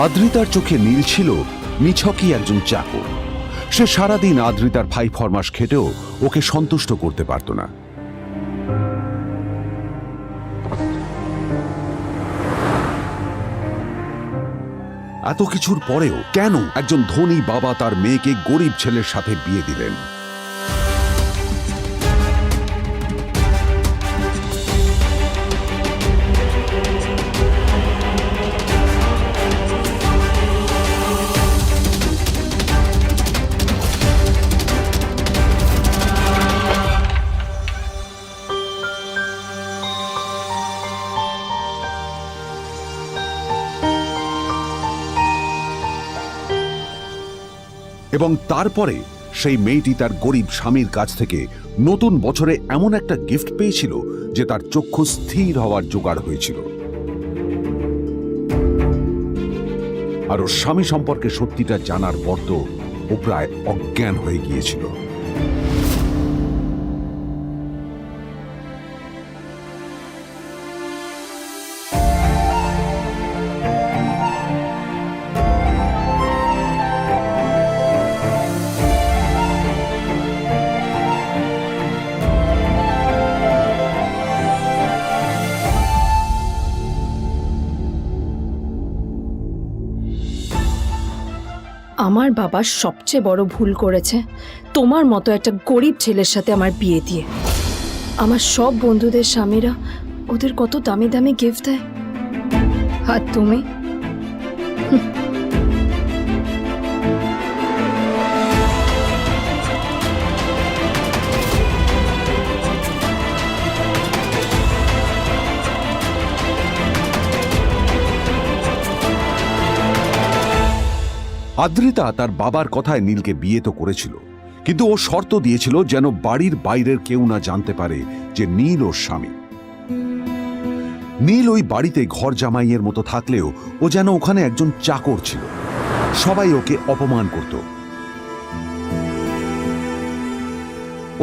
আদ্রিতার চোখে নীল ছিল নিছকই একজন চাকর। সে সারাদিন আদ্রিতার ভাই ফরমাস খেটেও ওকে সন্তুষ্ট করতে পারত না। এত কিছুর পরেও কেন একজন ধনী বাবা তার মেয়েকে গরিব ছেলের সাথে বিয়ে দিলেন? এবং তারপরে সেই মেয়েটি তার গরিব স্বামীর কাছ থেকে নতুন বছরে এমন একটা গিফট পেয়েছিল যে তার চক্ষু স্থির হওয়ার জোগাড় হয়েছিল। আর ওর স্বামী সম্পর্কে সত্যিটা জানার পর তো ও প্রায় অজ্ঞান হয়ে গিয়েছিল। আমার বাবা সবচেয়ে বড় ভুল করেছে তোমার মতো একটা গরিব ছেলের সাথে আমার বিয়ে দিয়ে। আমার সব বন্ধুদের স্বামীরা ওদের কত দামি দামি গিফট দেয়, আর তুমি আদ্রিতা তার বাবার কথায় নীলকে বিয়ে তো করেছিল, কিন্তু ও শর্ত দিয়েছিল যেন বাড়ির বাইরের কেউ না জানতে পারে যে নীল ওর স্বামী। নীল ওই বাড়িতে ঘর জামাইয়ের মতো থাকলেও ও যেন ওখানে একজন চাকর ছিল। সবাই ওকে অপমান করত।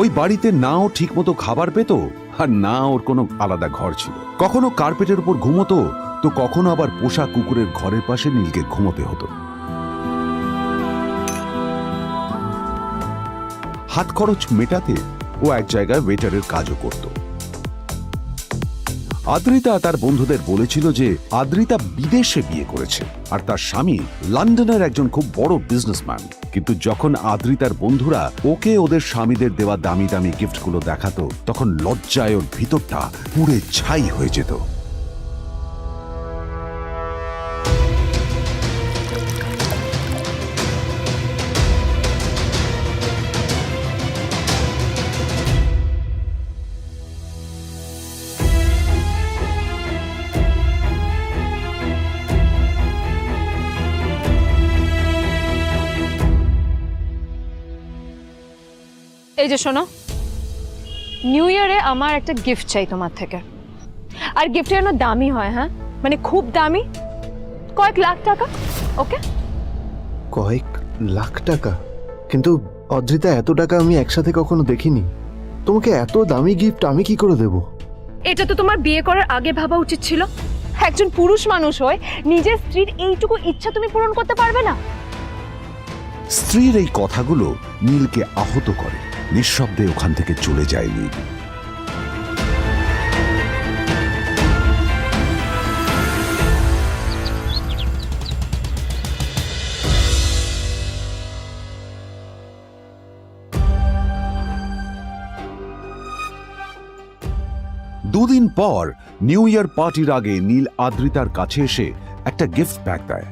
ওই বাড়িতে না ও ঠিক মতো খাবার পেত, আর না ওর কোনো আলাদা ঘর ছিল। কখনো কার্পেটের উপর ঘুমোতো, তো কখনো আবার পোষা কুকুরের ঘরের পাশে নীলকে ঘুমোতে হতো। হাত খরচ মেটাতে ও এক জায়গায় ওয়েটারের কাজও করত। আদ্রিতা তার বন্ধুদের বলেছিল যে আদ্রিতা বিদেশে বিয়ে করেছে আর তার স্বামী লন্ডনের একজন খুব বড় বিজনেসম্যান। কিন্তু যখন আদ্রিতার বন্ধুরা ওকে ওদের স্বামীদের দেওয়া দামি দামি গিফটগুলো দেখাতো, তখন লজ্জায় ওর ভিতরটা পুড়ে ছাই হয়ে যেত। এই যে শোনো, নিউ ইয়ারে আমার একটা গিফট চাই তোমার থেকে। আর গিফট যেন দামি হয়, হ্যাঁ, মানে খুব দামি, কয়েক লাখ টাকা। ওকে? কয়েক লাখ টাকা? কিন্তু অদ্রিতা, এত টাকা আমি একসাথে কখনো দেখিনি। তোমাকে এত দামি গিফট আমি কি করে দেব? এটা তো তোমার বিয়ে করার আগে ভাবা উচিত ছিল। একজন পুরুষ মানুষ হয়ে নিজের স্ত্রীর এইটুকু ইচ্ছা তুমি পূরণ করতে পারবে না? স্ত্রীর এই কথাগুলো নীলকে আহত করে। নিঃশব্দে ওখান থেকে চলে যায় নীল। দুদিন পর নিউ ইয়ার পার্টির আগে নীল আদ্রিতার কাছে এসে একটা গিফট প্যাক দেয়।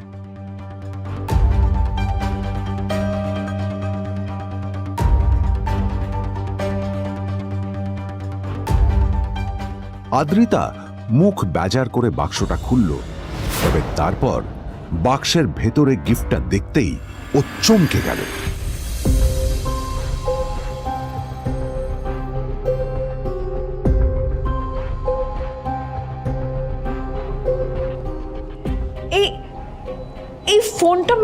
আদ্রিতা মুখ বেজার করে বাক্সটা খুলল, তবে তারপর বাক্সের ভেতরে গিফটটা দেখতেই ও চমকে গেল। ফোনটা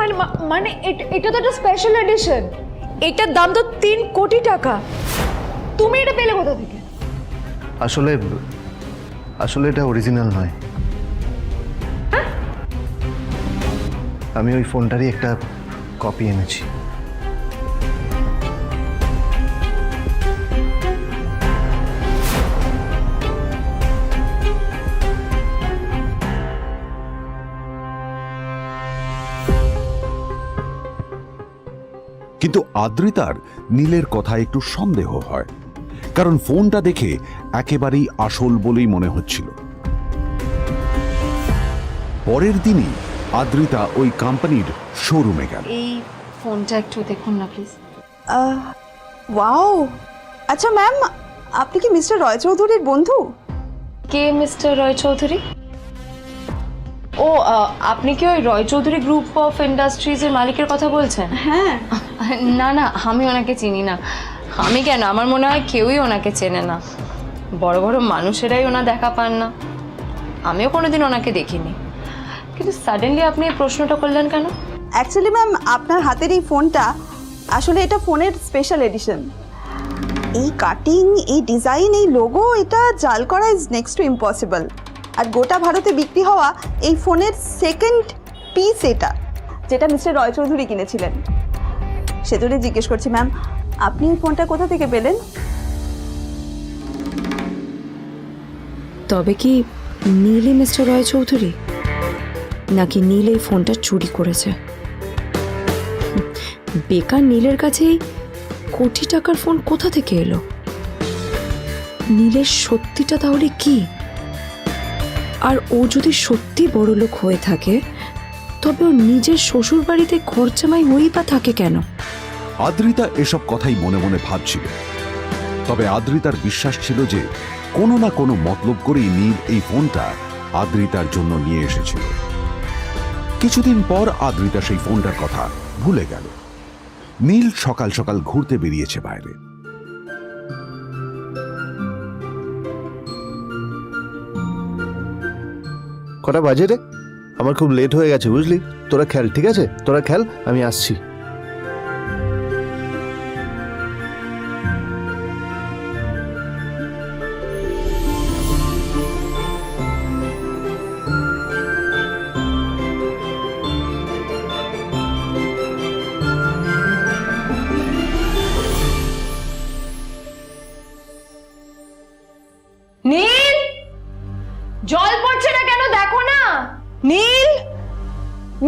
মানে এটা তো একটা স্পেশাল এডিশন, এটার দাম তো 3 কোটি টাকা। তুমি এটা পেলে কোথা থেকে? আসলে আসলে এটা অরিজিনাল নয়। আমি ওই ফোনটারই একটা কপি এনেছি। কিন্তু আদ্রিতার নীলের কথায় একটু সন্দেহ হয়, কারণ ফোনটা দেখে একেবারেই আসল বলেই মনে হচ্ছিল। পরের দিনই আদ্রিতা ওই কোম্পানির শোরুমে গেল। এই ফোনটা একটু দেখুন না প্লিজ। ওয়াও, আচ্ছা ম্যাম, আপনি কি মিস্টার রয় চৌধুরীর বন্ধু? কে মিস্টার রয় চৌধুরী? ও, আপনি কি ওই রয় চৌধুরী গ্রুপ অফ ইন্ডাস্ট্রিজের মালিকের কথা বলছেন? হ্যাঁ। না না, আমি ওনাকে চিনি না। আমি কেন, আমার মনে হয় কেউই ওনাকে চেনে না। বড় বড় মানুষেরাই ওনা দেখা পান না। আমিও কোনোদিন ওনাকে দেখিনি, কিন্তু সাডেনলি আপনি এই প্রশ্নটা করলেন কেন? অ্যাকচুয়ালি ম্যাম, আপনার হাতের এই ফোনটা আসলে এটা ফোনের স্পেশাল এডিশন। এই কাটিং, এই ডিজাইন, এই লোগো, এটা জাল করা ইজ নেক্সট টু ইম্পসিবল। আর গোটা ভারতে বিক্রি হওয়া এই ফোনের সেকেন্ড পিস এটা, যেটা মিস্টার রয় চৌধুরী কিনেছিলেন। সেজন্য জিজ্ঞেস করছি ম্যাম, আপনি এই ফোনটা কোথা থেকে পেলেন? তবে কি নীলই মিস্টার রয় চৌধুরী, নাকি নীল এই ফোনটা চুরি করেছে? বেকার নীলের কাছেই কোটি টাকার ফোন কোথা থেকে এলো? নীলের সত্যিটা তাহলে কি? আর ও যদি সত্যি বড়লোক হয়ে থাকে, তবে ও নিজের শ্বশুর বাড়িতে খরচামাই হয়েই বা থাকে কেন? আদ্রিতা এসব কথাই মনে মনে ভাবছিল। তবে আদ্রিতার বিশ্বাস ছিল যে কোনো না কোনো মতলব করেই নীল এই ফোনটা আদ্রিতার জন্য নিয়ে এসেছিল। কিছুদিন পর আদ্রিতা সেই ফোনটার কথা ভুলে গেল। নীল সকাল সকাল ঘুরতে বেরিয়েছে বাইরে। কটা বাজে রে? আমার খুব লেট হয়ে গেছে, বুঝলি? তোরা খেল, ঠিক আছে? তোরা খেল, আমি আসছি। নীল, জল পড়ছে না কেন দেখো না। নীল,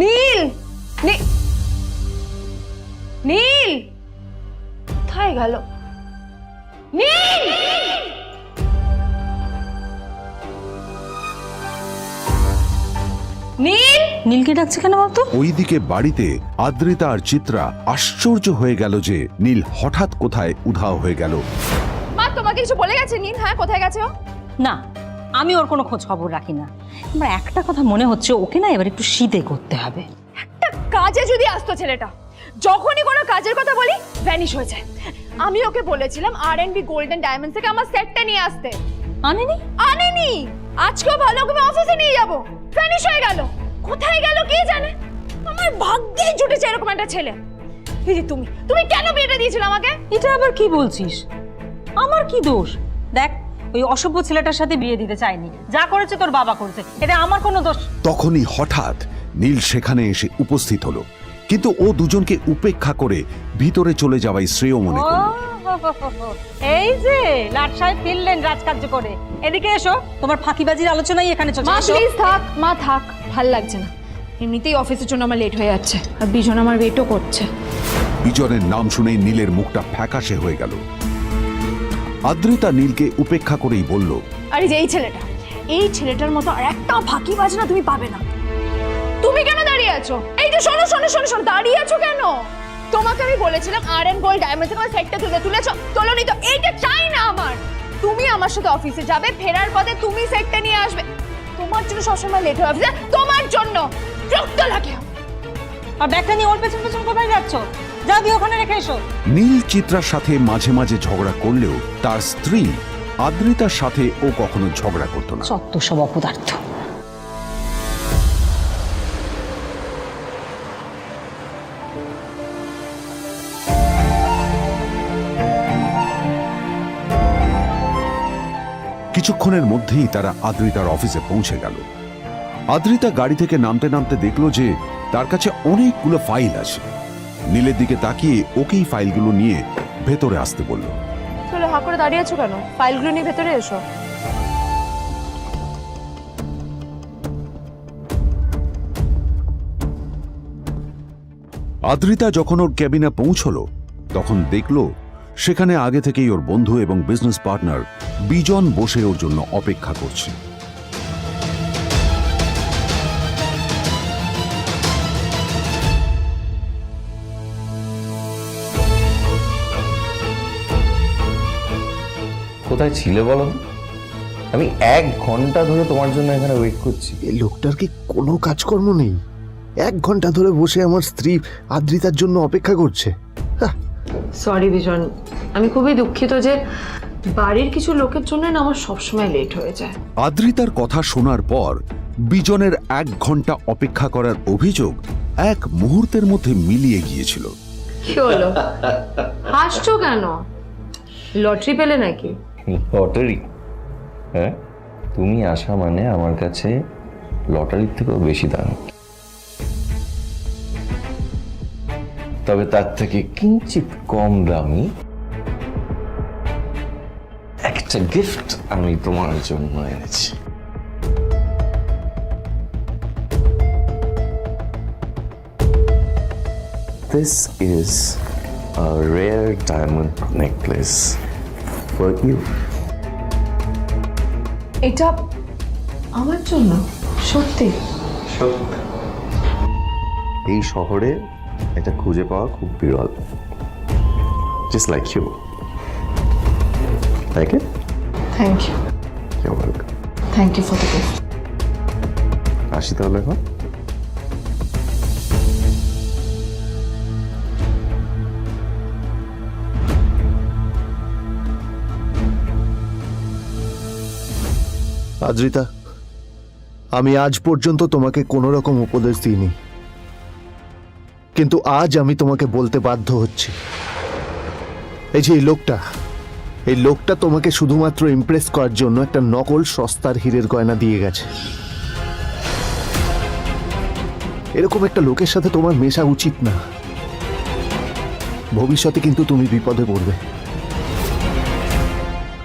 নীল, নীল কোথায় গেল? নীল, নীল, নীলকে ডাকছে কেন বলতো? ওইদিকে বাড়িতে আদ্রিতা আর চিত্রা আশ্চর্য হয়ে গেল যে নীল হঠাৎ কোথায় উধাও হয়ে গেল। মা তোমাকে কিছু বলে গেছে নীল? হ্যাঁ, কোথায় গেছে ও? না, আমি ওর কোনো খোঁজ খবর রাখি না। আমার একটা কথা মনে হচ্ছে, ওকে না এবার একটু শীতে করতে হবে। একটা কাজে যদি আসতো ছেলেটা, যখনই কোনো কাজের কথা বলি ভ্যানিশ হয়ে যায়। আমি ওকে বলেছিলাম R&B গোল্ড এন্ড ডায়মন্ডস থেকে আমার সেটটা নিয়ে আসতে, আনেনি। আনেনি। আজকেও ভালো করে অফিসে নিয়ে যাব, ভ্যানিশ হয়ে গেল। কোথায় গেল কে জানে। আমার ভাগ্যে জুটেছে এরকম একটা ছেলে। এই যে তুমি কেন বিয়েটা দিয়েছিলে আমাকে? এটা আবার কি বলছিস? আমার কি দোষ? দেখ, ওই অসভ্য ছেলেটার সাথে বিয়ে দিতে চাইনি। যা করেছে তোর বাবা করেছে, এটা আমার কোনো দোষ। তখনই হঠাৎ নীল সেখানে এসে উপস্থিত হলো, কিন্তু ও দুজনকে উপেক্ষা করে ভিতরে চলে যাওয়াই শ্রেয় মনে করল। এই যে লাট সাহেব ফিরলেন রাজকার্য করে। এদিকে এসো, তোমার ফাঁকিবাজির আলোচনাই এখানে চলছে। মা প্লিজ থাক, মা থাক, ভাল লাগছে না। এমনিতেই অফিসের জন্য আমার লেট হয়ে যাচ্ছে, আর বিজন আমার ওয়েটও করছে। বিজনের নাম শুনেই নীলের মুখটা ফ্যাকাশে হয়ে গেল। আদ্রিতা নীলকে উপেক্ষা করেই বলল, আরে যে এই ছেলেটার মতো আর একটা ফাঁকিবাজ না তুমি পাবে না। তুমি কেন দাঁড়িয়ে আছো? এই যে শোনো শোনো শোনো শোনো, দাঁড়িয়ে আছো কেন? তোমাকে আমি বলেছিলাম R&B গোল্ড ডায়মন্ডস থেকে আমার সেটটা তুলেছো, তোলোনি তো। এইটা চাই না আমার। তুমি আমার সাথে অফিসে যাবে, ফেরার পথে তুমি সেটটা নিয়ে আসবে। তোমার জন্য সবসময় লেট হয় অফিসে, তোমার জন্য। বিরক্ত লাগে। আর ব্যাগটা নিয়ে ওর পেছন পেছন কোথায় যাচ্ছ? যাও দিয়ে ওখানে রেখে এসো। নীল চিত্রার সাথে মাঝে মাঝে ঝগড়া করলেও তার স্ত্রী আদ্রিতার সাথে ও কখনো ঝগড়া করতো না। সত্য সব অপদার্থ। কিছুক্ষণের মধ্যেই তারা আদ্রিতার অফিসে পৌঁছে গেল। আদ্রিতা গাড়ি থেকে নামতে নামতে দেখলো যে তার কাছে অনেকগুলো ফাইল আছে। নীলের দিকে তাকিয়ে ওকেই ফাইলগুলো নিয়ে ভেতরে আসতে বলল। চলো, হা করে দাঁড়িয়ে আছো কেন? ফাইলগুলো নিয়ে ভেতরে এসো। আদ্রিতা যখন ওর ক্যাবিনে পৌঁছলো তখন দেখলো সেখানে আগে থেকেই ওর বন্ধু এবং বিজনেস পার্টনার বিজন বসে ওর জন্য অপেক্ষা করছে। কোথায় ছিলে বলো? আমি 1 ঘন্টা ধরে তোমার জন্য এখানে ওয়েট করছি। এই লোকটার কি কোনো কাজকর্ম নেই? 1 ঘন্টা ধরে বসে আমার স্ত্রী আদ্রিতার জন্য অপেক্ষা করছে। সরি বিজন, আমি খুবই দুঃখিত যে বাড়ির কিছু লোকের জন্য না আমার সবসময় লেট হয়ে যায়। আদ্রিতার কথা শোনার পর বিজনের 1 ঘন্টা অপেক্ষা করার অভিযোগ 1 মুহূর্তের মধ্যে মিলিয়ে গিয়েছিল। কি হলো, হাসছো কেন? লটারি পেলে নাকি? লটারি? হ্যাঁ, তুমি আসা মানে আমার কাছে লটারির থেকেও বেশি দাম। তবে তার থেকে কিঞ্চিত কম দামি একটা গিফট আমি তোমার জন্য এনেছি। This is a rare diamond necklace for you. এটা আমার জন্য? সত্যি? এই শহরে এটা খুঁজে পাওয়া খুব বিরল। Just like you. Like it? Thank you. You're welcome. Thank you for the gift. আসি তাহলে এখন। আদ্রিতা, আমি আজ পর্যন্ত তোমাকে কোনো রকম উপদেশ দিইনি, কিন্তু আজ আমি তোমাকে বলতে বাধ্য হচ্ছি। এই যে এই লোকটা তোমাকে শুধুমাত্র ইমপ্রেস করার জন্য একটা নকল সস্তার হীরের গয়না দিয়ে গেছে। এরকম একটা লোকের সাথে তোমার মেশা উচিত না। ভবিষ্যতে কিন্তু তুমি বিপদে পড়বে।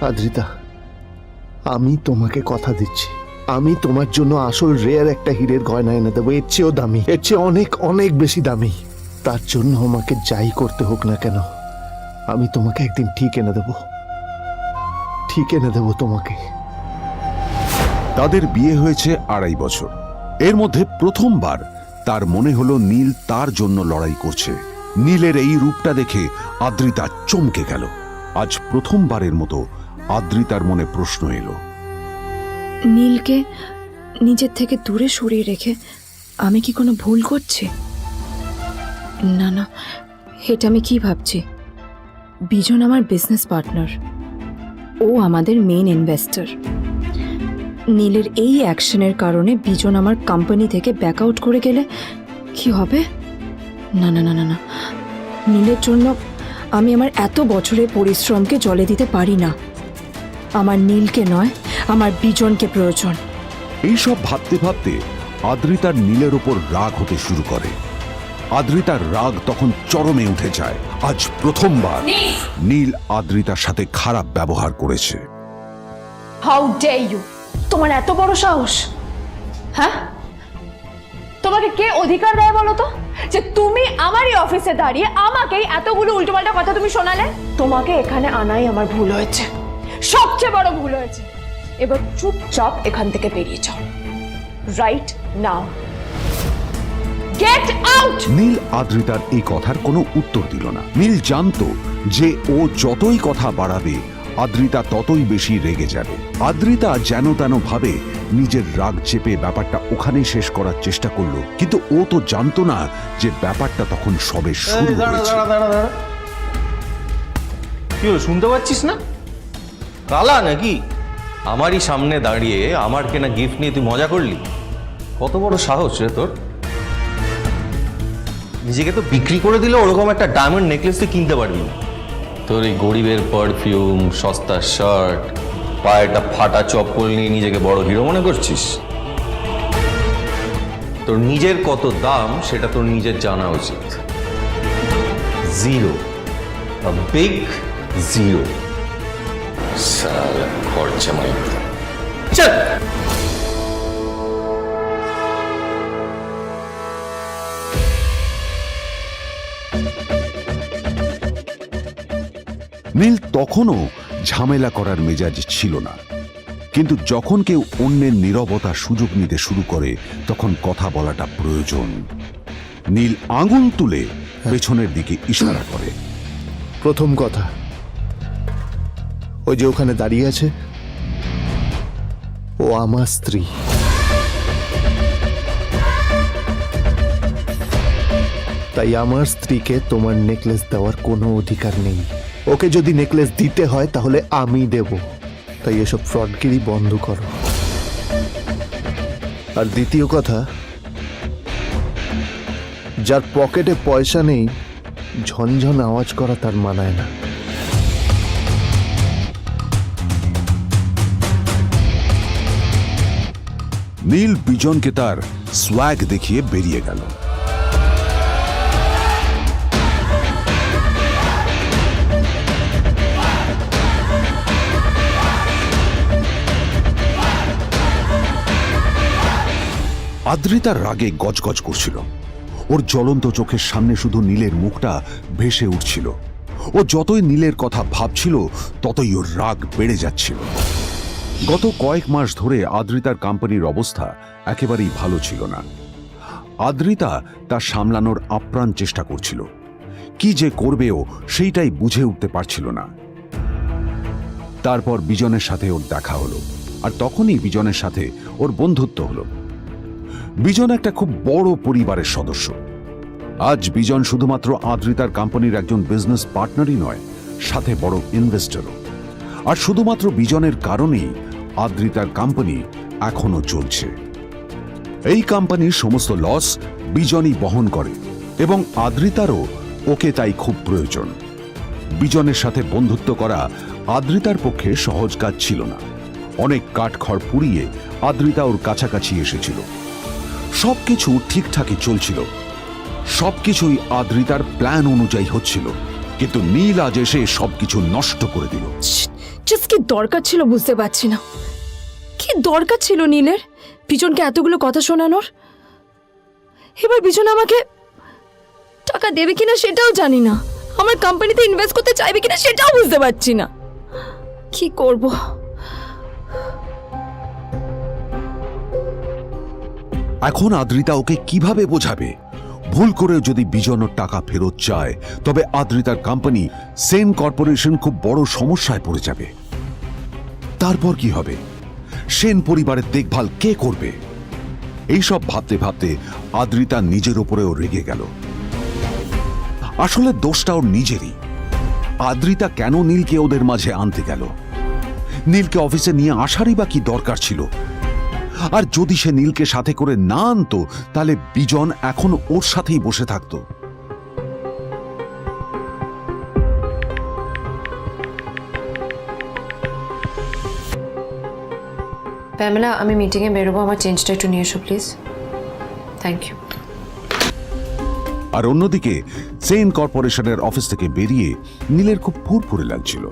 আদ্রিতা, আমি তোমাকে কথা দিচ্ছি, আমি তোমার জন্য আসল রেয়ার একটা হীরের গয়না এনে দেবো, এর চেয়েও দামি, এর চেয়ে অনেক অনেক বেশি দামি। তার জন্য আমাকে যাই করতে হোক না কেন, আমি তোমাকে একদিন ঠিক এনে দেবো, ঠিক এনে দেবো তোমাকে। তাদের বিয়ে হয়েছে 2.5 বছর। এর মধ্যে প্রথমবার তার মনে হলো নীল তার জন্য লড়াই করছে। নীলের এই রূপটা দেখে আদ্রিতা চমকে গেল। আজ প্রথমবারের মতো আদ্রিতার মনে প্রশ্ন এলো, নীলকে নিজের থেকে দূরে সরিয়ে রেখে আমি কি কোনো ভুল করছি? না না, এটা আমি কি ভাবছি? বিজন আমার বিজনেস পার্টনার, ও আমাদের মেইন ইনভেস্টর। নীলের এই অ্যাকশনের কারণে বিজন আমার কোম্পানি থেকে ব্যাকআউট করে গেলে কি হবে? না না না না না, নীলের জন্য আমি আমার এত বছরের পরিশ্রমকে জলে দিতে পারি না। আমার নীলকে নয়, আমার বিজনকে প্রয়োজন। এইসব ভাবতে ভাবতে আদ্রিতার নীলের ওপর রাগ হতে শুরু করে। আদ্রিতার রাগ তখন চরমে উঠে যায়। আজ প্রথমবার নীল আদ্রিতার সাথে খারাপ ব্যবহার করেছে। How dare you! তোমার এত বড় সাহস! হ্যাঁ, তোমাকে কে অধিকার দেয় বলো তো যে তুমি আমারই অফিসে দাঁড়িয়ে আমাকেই এতগুলো উল্টোপাল্টা কথা তুমি শোনালে? তোমাকে এখানে আনাই আমার ভুল হয়েছে, সবচেয়ে বড় ভুল হয়েছে। এবার চুপচাপ এখান থেকে বেরিয়ে যাও, right now. Get out! Neel আদ্রিতার এই কথার কোনো উত্তর দিল না। নীল জানতো যে ও যতই কথা বাড়াবে আদ্রিতা ততই বেশি রেগে যাবে। আদ্রিতা যেন তেন ভাবে নিজের রাগ চেপে ব্যাপারটা ওখানেই শেষ করার চেষ্টা করলো, কিন্তু ও তো জানতো না যে ব্যাপারটা তখন সবে শুরু হয়েছে। কি হলো, শুনতে পাচ্ছিস না? কালা নাকি? আমারই সামনে দাঁড়িয়ে আমার কেনা গিফট নিয়ে তুই মজা করলি? কত বড় সাহস রে তোর! নিজেকে তো বিক্রি করে দিলে ওরকম একটা ডায়মন্ড নেকলেস তুই কিনতে পারবি না। তোর এই গরিবের পারফিউম, সস্তা শার্ট, পায়ে একটা ফাটা চপ্পল নিয়ে নিজেকে বড় হিরো মনে করছিস? তোর নিজের কত দাম সেটা তোর নিজের জানা উচিত। Zero, big zero. সালা খরচা মাই চল। নীল তখনও ঝামেলা করার মেজাজ ছিল না, কিন্তু যখন কেউ অন্যের নীরবতা সুযোগ নিতে শুরু করে তখন কথা বলাটা প্রয়োজন। নীল আঙুল তুলে পেছনের দিকে ইশারা করে। প্রথম কথা, ওই যে ওখানে দাঁড়িয়ে আছে, ও আমার স্ত্রী। তাই আমার স্ত্রীকে তোমার নেকলেস দেওয়ার কোনো অধিকার নেই। ওকে যদি নেকলেস দিতে হয় তাহলে আমি দেব। তাই এসব ফ্রডগিরি বন্ধ করো। আর দ্বিতীয় কথা, যার পকেটে পয়সা নেই ঝনঝন আওয়াজ করা তার মানায় না। নীল বিজনকে তার সোয়াগ দেখিয়ে বেরিয়ে গেল। আদ্রিতার রাগে গজগজ করছিল। ওর জ্বলন্ত চোখের সামনে শুধু নীলের মুখটা ভেসে উঠছিল। ও যতই নীলের কথা ভাবছিল ততই ওর রাগ বেড়ে যাচ্ছিল। গত কয়েক মাস ধরে আদ্রিতার কোম্পানির অবস্থা একেবারেই ভালো ছিল না। আদ্রিতা তা সামলানোর আপ্রাণ চেষ্টা করছিল। কি যে করবেও সেইটাই বুঝে উঠতে পারছিল না। তারপর বিজনের সাথে ওর দেখা হলো, আর তখনই বিজনের সাথে ওর বন্ধুত্ব হলো। বিজন একটা খুব বড় পরিবারের সদস্য। আজ বিজন শুধুমাত্র আদ্রিতার কোম্পানির একজন বিজনেস পার্টনারই নয়, সাথে বড় ইনভেস্টরও। আর শুধুমাত্র বিজনের কারণেই আদ্রিতার কোম্পানি এখনো চলছে। এই কোম্পানির সমস্ত লস বিজনই বহন করে এবং আদ্রিতারও ওকে তাই খুব প্রয়োজন। বিজনের সাথে বন্ধুত্ব করা আদ্রিতার পক্ষে সহজ কাজ ছিল না। অনেক কাঠখড় পুড়িয়ে আদ্রিতা ওর কাছাকাছি এসেছিল। সবকিছু ঠিকঠাকই চলছিল, সবকিছুই আদ্রিতার প্ল্যান অনুযায়ী হচ্ছিল, কিন্তু নীল আজ এসে সবকিছু নষ্ট করে দিল। জাস্ট কি দরকার ছিল বুঝতে পারছি না। কি দরকার ছিল নীলের বিজনকে এতগুলো কথা শোনানোর? এবার বিজন আমাকে টাকা দেবে কিনা সেটাও জানি না। আমার কোম্পানিতে ইনভেস্ট করতে চাইবে কিনা সেটাও বুঝতে পারছি না। কি করব? এখন আদ্রিতা ওকে কিভাবে বোঝাবে? ভুল করে যদি বিজন ওর টাকা ফেরত চায় তবে আদ্রিতার কোম্পানি সেন কর্পোরেশন খুব বড় সমস্যায় পড়ে যাবে। তারপর কি হবে? সেন পরিবারের দেখভাল কে করবে? এইসব ভাবতে ভাবতে আদ্রিতা নিজের উপরেও রেগে গেল। আসলে দোষটা ওর নিজেরই। আদ্রিতা কেন নীলকে ওদের মাঝে আনতে গেল? নীলকে অফিসে নিয়ে আসারই বা কি দরকার ছিল? আর যদি সে নীলকে সাথে করে না আনতো তাহলে বিজন এখন ওর সাথেই বসে থাকতো। প্যামেলা, আমি মিটিংয়ে বেরোবো, আমার চেঞ্জটা একটু নিয়ে এসো প্লিজ। Thank you. আর অন্যদিকে সেন কর্পোরেশনের অফিস থেকে বেরিয়ে নীলের খুব ফুরফুরে লাগছিল।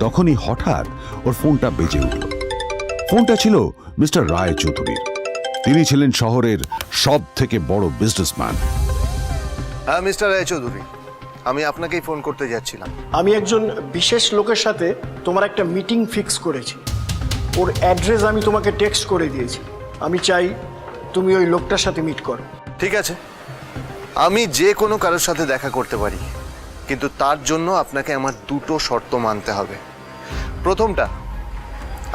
তখনই হঠাৎ ওর ফোনটা বেজে উঠল। ফোনটা ছিল মিস্টার রায় চৌধুরীর। তিনি ছিলেন শহরের সব থেকে বড় বিজনেসম্যান। হ্যাঁ মিস্টার রায়চৌধুরী, আমি আপনাকেই ফোন করতে যাচ্ছিলাম। আমি একজন বিশেষ লোকের সাথে তোমার একটা মিটিং ফিক্স করেছি। ওর অ্যাড্রেস আমি তোমাকে টেক্সট করে দিয়েছি। আমি চাই তুমি ওই লোকটার সাথে মিট করো। ঠিক আছে, আমি যে কোনো কারোর সাথে দেখা করতে পারি, কিন্তু তার জন্য আপনাকে আমার দুটো শর্ত মানতে হবে। প্রথমটা,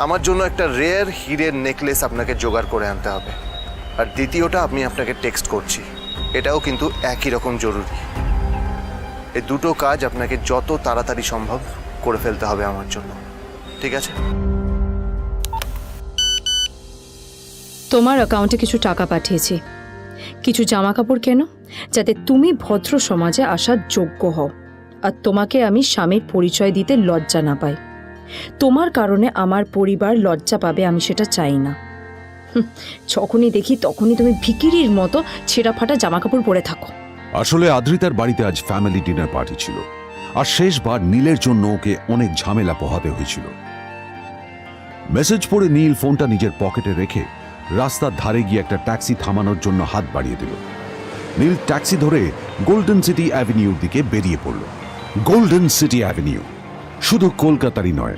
আমার জন্য একটা রেয়ার হীরের নেকলেস আপনাকে জোগাড় করে আনতে হবে। আর দ্বিতীয়টা, আমি আপনাকে টেক্সট করছি, এটাও কিন্তু একই রকম জরুরি। এই দুটো কাজ আপনাকে যত তাড়াতাড়ি সম্ভব করে ফেলতে হবে আমার জন্য, ঠিক আছে? তোমার অ্যাকাউন্টে কিছু টাকা পাঠিয়েছি। কিছু জামা কাপড় কেনো, যাতে তুমি ভদ্র সমাজে আসার যোগ্য হও আর তোমাকে আমি স্বামীর পরিচয় দিতে লজ্জা না পাই। তোমার কারণে আমার পরিবার লজ্জা পাবে, আমি সেটা চাই না। যখনই দেখি তখনই তুমি ভিকিরির মতো ছেঁড়া ফাটা জামা কাপড় পরে থাকো। আসলে আদ্রিতার বাড়িতে আজ ফ্যামিলি ডিনার পার্টি ছিল, আর শেষবার নীলের জন্য ওকে অনেক ঝামেলা পোহাতে হয়েছিল। মেসেজ পড়ে নীল ফোনটা নিজের পকেটে রেখে রাস্তার ধারে গিয়ে একটা ট্যাক্সি থামানোর জন্য হাত বাড়িয়ে দিল। নীল ট্যাক্সি ধরে গোল্ডেন সিটি অ্যাভিনিউর দিকে বেরিয়ে পড়ল। গোল্ডেন সিটি অ্যাভিনিউ শুধু কলকাতারই নয়,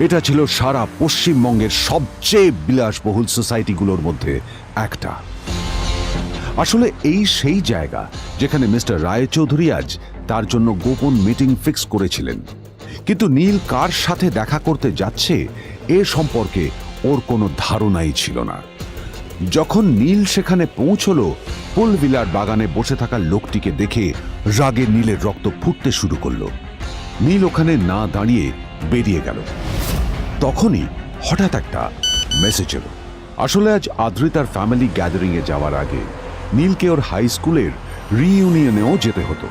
এটা ছিল সারা পশ্চিমবঙ্গের সবচেয়ে বিলাসবহুল সোসাইটিগুলোর মধ্যে একটা। আসলে এই সেই জায়গা যেখানে মিস্টার রায়চৌধুরী আজ তার জন্য গোপন মিটিং ফিক্স করেছিলেন। কিন্তু নীল কার সাথে দেখা করতে যাচ্ছে এ সম্পর্কে ওর কোনো ধারণাই ছিল না। যখন নীল সেখানে পৌঁছল, ফুলভিলার বাগানে বসে থাকা লোকটিকে দেখে রাগে নীলের রক্ত ফুটতে শুরু করলো। নীল ওখানে না দাঁড়িয়ে বেরিয়ে গেল। তখনই হঠাৎ একটা মেসেজ এলো। আসলে আজ আদ্রিতার ফ্যামিলি গ্যাদারিং এ যাওয়ার আগে নীলকে ওর হাই স্কুলের রিইউনিয়নেও যেতে হতো।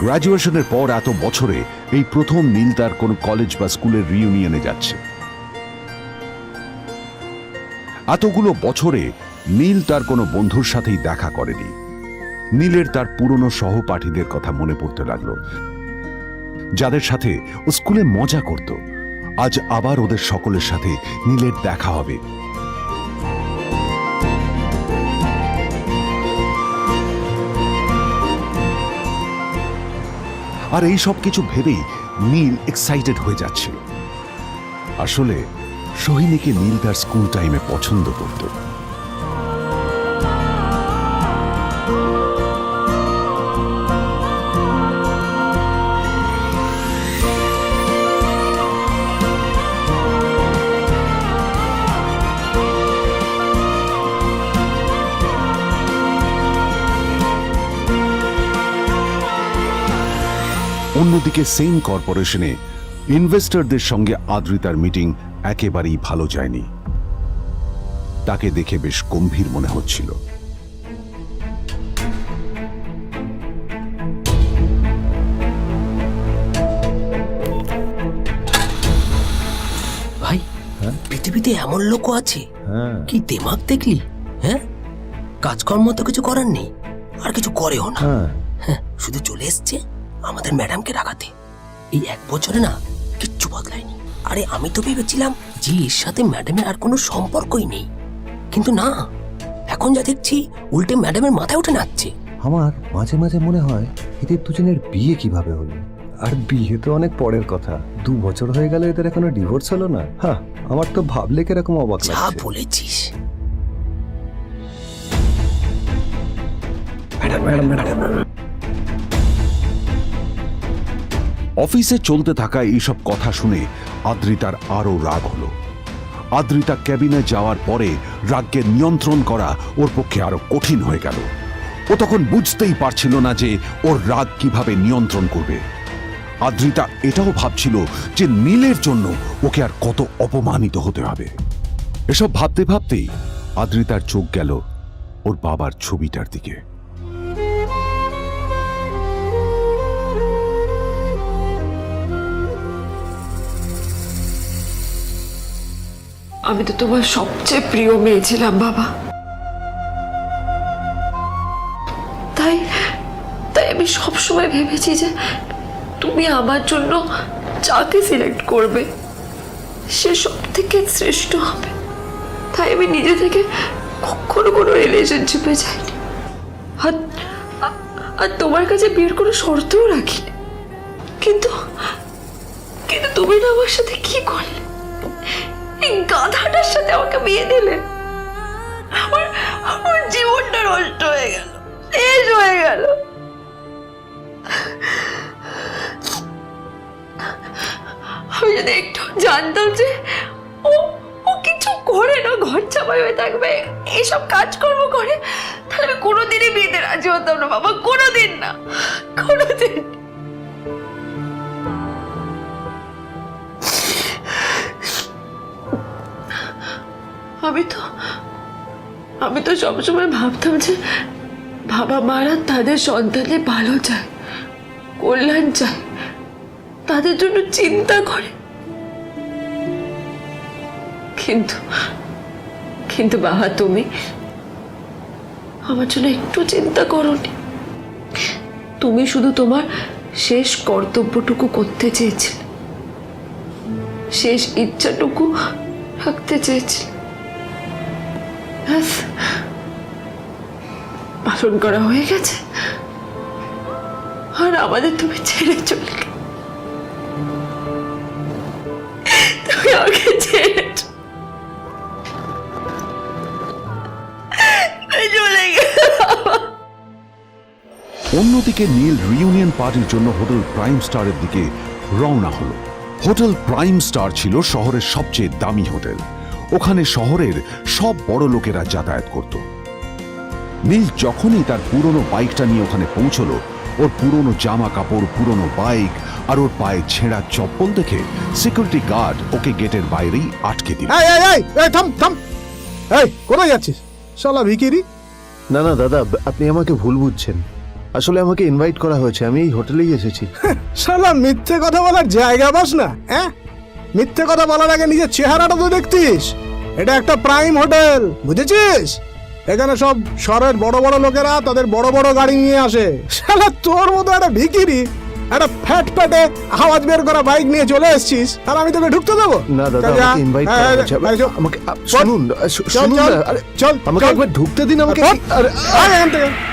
গ্র্যাজুয়েশনের পর এত বছরে এই প্রথম নীল তার কোনো কলেজ বা স্কুলের রিইউনিয়নে যাচ্ছে। এতগুলো বছরে নীল তার কোনো বন্ধুর সাথেই দেখা করেনি। নীলের তার পুরনো সহপাঠীদের কথা মনে পড়তে লাগলো, যাদের সাথে ও স্কুলে মজা করত। আজ আবার ওদের সকলের সাথে নীলের দেখা হবে। আর এই সব কিছু ভেবেই নীল এক্সাইটেড হয়ে যাচ্ছিল। আসলে সোহিনীকে নীল তার স্কুল টাইমে পছন্দ করত। অন্যদিকে সেম কর্পোরেশনে ইনভেস্টরদের সঙ্গে আদ্রিতার মিটিং একেবারেই ভালো যায়নি। তাকে দেখে বেশ গম্ভীর মনে হচ্ছিল। ভাই, পৃথিবীতে এমন লোকও আছে, কি দিমাগ দেখলি? হ্যাঁ, কাজকর্ম তো কিছু করার নেই, আর কিছু করেও না। হ্যাঁ, শুধু চলে এসছে আমাদের ম্যাডামকে রাখাতে। এই 1 বছরে না কিচ্ছু বদলায়নি। আরে আমি তো ভেবেছিলাম যে এর সাথে ম্যাডামের আর কোনো সম্পর্কই নেই, কিন্তু না, এখন যা দেখছি উল্টে ম্যাডামের মাথায় উঠে নাচছে। আমার মাঝে মাঝে মনে হয় এদের দুজনের বিয়ে কিভাবে হলো। আর বিয়ে তো অনেক পরের কথা, 2 বছর হয়ে গেল, এদের এখনো ডিভোর্স হলো না। হ্যাঁ, আমার তো ভাবলে কিরকম অবাক যা লাগছে। বলেছিস। অফিসে চলতে থাকা এইসব কথা শুনে আদ্রিতার আরো রাগ হলো। আদ্রিতা ক্যাবিনে যাওয়ার পরে রাগকে নিয়ন্ত্রণ করা ওর পক্ষে আরো কঠিন হয়ে গেল। ও তখন বুঝতেই পারছিল না যে ওর রাগ কিভাবে নিয়ন্ত্রণ করবে। আদ্রিতা এটাও ভাবছিল যে নীলের জন্য ওকে আর কত অপমানিত হতে হবে। এসব ভাবতে ভাবতেই আদ্রিতার চোখ গেল ওর বাবার ছবিটার দিকে। আমি তো তোমার সবচেয়ে প্রিয় মেয়ে ছিলাম বাবা, তাই আমি সবসময় ভেবেছি যে তুমি আমার জন্য যাকে সিলেক্ট করবে সে সব থেকে শ্রেষ্ঠ হবে। তাই আমি নিজে থেকে কখনো কোনো রিলেশনশিপে যাইনি, আর তোমার কাছে বিয়ের কোনো শর্তও রাখিনি। কিন্তু তুমি না আমার সাথে কি করলে? এই গাধাটার সাথে আমাকে বিয়ে দিলে। আমার জীবনটা নষ্ট হয়ে গেল, শেষ হয়ে গেল। আমি যদি একটু জানতাম যে ও কিছু করে না, ঘর চাপাই হয়ে থাকবে, এইসব কাজকর্ম করে, তাহলে আমি কোনোদিনই বিয়েতে রাজি হতাম না বাবা, কোনোদিন না, কোনোদিন। আমি তো সবসময় ভাবতাম যে বাবা মারা তাদের সন্তানের ভালো চায়, কল্যাণ চায়, তাদের জন্য চিন্তা করে, কিন্তু কিন্তু বাবা তুমি আমার জন্য একটু চিন্তা করোনি। তুমি শুধু তোমার শেষ কর্তব্যটুকু করতে চেয়েছিলে, শেষ ইচ্ছাটুকু রাখতে চেয়েছিলে, ব্যাস পালন করা হয়ে গেছে। আর আমাদের তুমি ছেড়ে চলে গেলে, তুমি আমাকে ছেড়ে চলে গেলে। অন্যদিকে নীল রিইউনিয়ন পার্টির জন্য হোটেল প্রাইম স্টারের দিকে রওনা হলো। হোটেল প্রাইম স্টার ছিল শহরের সবচেয়ে দামি হোটেল। ওখানে শহরের সব বড় লোকেরা যাতায়াত করত। নীল যখনই তার পুরনো বাইকটা নিয়ে ওখানে পৌঁছলো, ওর পুরনো জামা কাপড়, পুরনো বাইক আর ওর পায়ে ছেঁড়া চপ্পল দেখে সিকিউরিটি গার্ড ওকে গেটের বাইরেই আটকে দিল। থাম থাম, এই কোথায় যাচ্ছিস শালা ভিকিরি? না না দাদা, আপনি আমাকে ভুল বুঝছেন। আসলে আমাকে ইনভাইট করা হয়েছে, আমি এই হোটেলেই এসেছি। শালা মিথ্যে কথা বলার জায়গা পাস না? হ্যাঁ, মিথ্যে কথা বলার আগে নিজের চেহারাটা তো দেখতিস। এটা একটা প্রাইম হোটেল, বুঝেছিস? এখানে সব শহরের বড় বড় লোকেরা তাদের বড় বড় গাড়ি নিয়ে আসে। শালা তোর মতো একটা ভিকিরি একটা ফ্যাট প্যাটে আওয়াজ বের করা বাইক নিয়ে চলে এসেছিস, আর আমি তোকে ঢুকতে দেবো না দাদা, আমাকে ইনভাইট করা হয়েছে। আমাকে শুনুন শুনুন না, আরে চল আমাকে একবার ঢুকতে দিন আমাকে।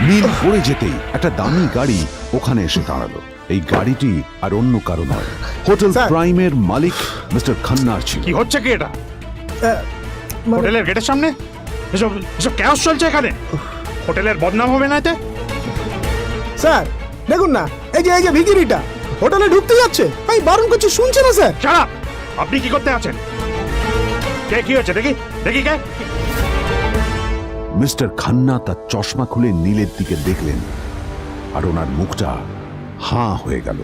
নীল পড়ে যেতেই একটা দামি গাড়ি ওখানে এসে দাঁড়ালো। এই গাড়িটি আর অন্য কারো নয়, হোটেল প্রাইমের মালিক মিস্টার খান্নার ছিল। কি হচ্ছে কি এটা? হোটেলের গেটের সামনে এসব এসব ক্যাশ চলছে এখানে। হোটেলের বদনাম হবে না এতে? স্যার দেখুন না, এই যে ভিকিরিটা হোটেলে ঢুকতে যাচ্ছে, আমি বারণ করছি, শুনছে না স্যার? Shut up! আপনি কি করতে আছেন? কে কি হচ্ছে দেখি দেখি কে? মিস্টার খান্না তার চশমা খুলে নীলের দিকে দেখলেন, আর ওনার মুখটা হাঁ হয়ে গেল।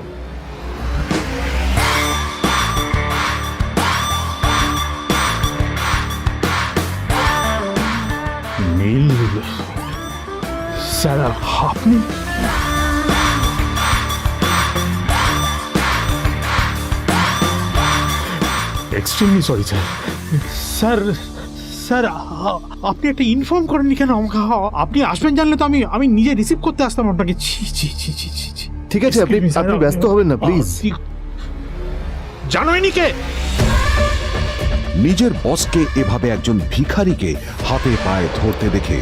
নীল স্যার, আপনি? Extremely sorry sir. Sir sir, আপনি একটা ইনফর্ম করেননি কেন আমাকে? আপনি আসবেন জানলে তো আমি নিজে রিসিভ করতে আসতাম আপনাকে। ছি ছি ছি ছি ছি ছি। ঠিক আছে, আপনি ব্যস্ত হবেন না প্লিজ। জানোইনি কে? নিজের বসকে এভাবে একজন ভিখারিকে হাতে পায়ে ধরতে দেখে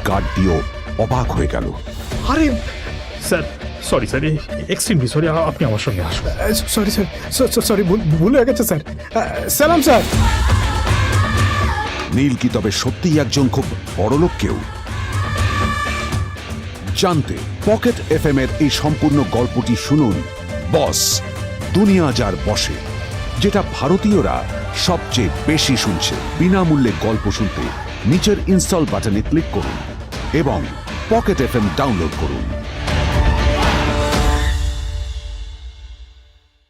গার্ডটিও অবাক হয়ে গেল। আরে sir, sorry sir, extremely sorry, আপনি আমার সঙ্গে আসুন। সরি স্যার, সরি, ভুল হয়ে গেছে স্যার। সালাম স্যার। নীল কি তবে সত্যিই একজন খুব বড়লোক কেউ? জানতে পকেট এফএম এর এই সম্পূর্ণ গল্পটি শুনুন বস, দুনিয়া যার বসে, যেটা ভারতীয়রা সবচেয়ে বেশি শুনছে। বিনামূল্যে গল্প শুনতে নিচের ইনস্টল বাটনে ক্লিক করুন এবং পকেট এফএম ডাউনলোড করুন।